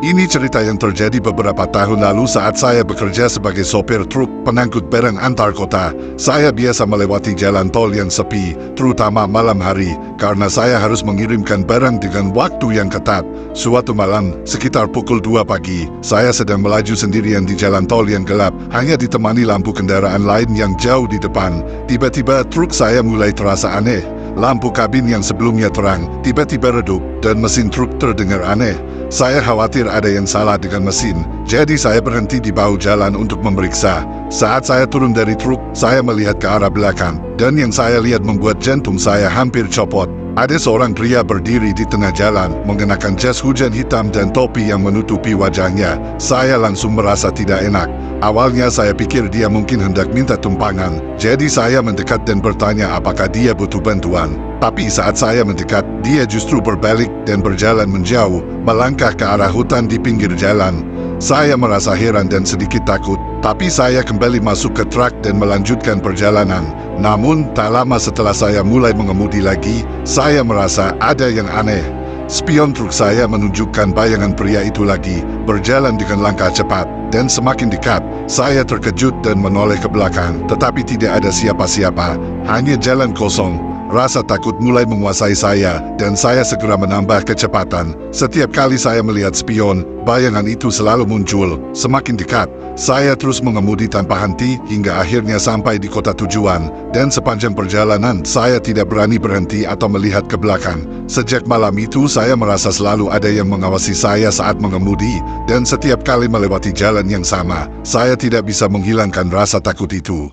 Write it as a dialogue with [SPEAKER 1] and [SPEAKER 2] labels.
[SPEAKER 1] Ini cerita yang terjadi beberapa tahun lalu saat saya bekerja sebagai sopir truk pengangkut barang antar kota. Saya biasa melewati jalan tol yang sepi, terutama malam hari, karena saya harus mengirimkan barang dengan waktu yang ketat. Suatu malam, sekitar pukul 2 pagi, saya sedang melaju sendirian di jalan tol yang gelap, hanya ditemani lampu kendaraan lain yang jauh di depan. Tiba-tiba truk saya mulai terasa aneh. Lampu kabin yang sebelumnya terang, tiba-tiba redup, dan mesin truk terdengar aneh. Saya khawatir ada yang salah dengan mesin, jadi saya berhenti di bahu jalan untuk memeriksa. Saat saya turun dari truk, saya melihat ke arah belakang, dan yang saya lihat membuat jantung saya hampir copot. Ada seorang pria berdiri di tengah jalan, mengenakan jas hujan hitam dan topi yang menutupi wajahnya. Saya langsung merasa tidak enak. Awalnya saya pikir dia mungkin hendak minta tumpangan, jadi saya mendekat dan bertanya apakah dia butuh bantuan. Tapi saat saya mendekat, dia justru berbalik dan berjalan menjauh, melangkah ke arah hutan di pinggir jalan. Saya merasa heran dan sedikit takut, tapi saya kembali masuk ke truk dan melanjutkan perjalanan. Namun, tak lama setelah saya mulai mengemudi lagi, saya merasa ada yang aneh. Spion truk saya menunjukkan bayangan pria itu lagi, berjalan dengan langkah cepat, dan semakin dekat. Saya terkejut dan menoleh ke belakang, tetapi tidak ada siapa-siapa, hanya jalan kosong. Rasa takut mulai menguasai saya, dan saya segera menambah kecepatan. Setiap kali saya melihat spion, bayangan itu selalu muncul. Semakin dekat, saya terus mengemudi tanpa henti hingga akhirnya sampai di kota tujuan. Dan sepanjang perjalanan, saya tidak berani berhenti atau melihat ke belakang. Sejak malam itu, saya merasa selalu ada yang mengawasi saya saat mengemudi, dan setiap kali melewati jalan yang sama, saya tidak bisa menghilangkan rasa takut itu.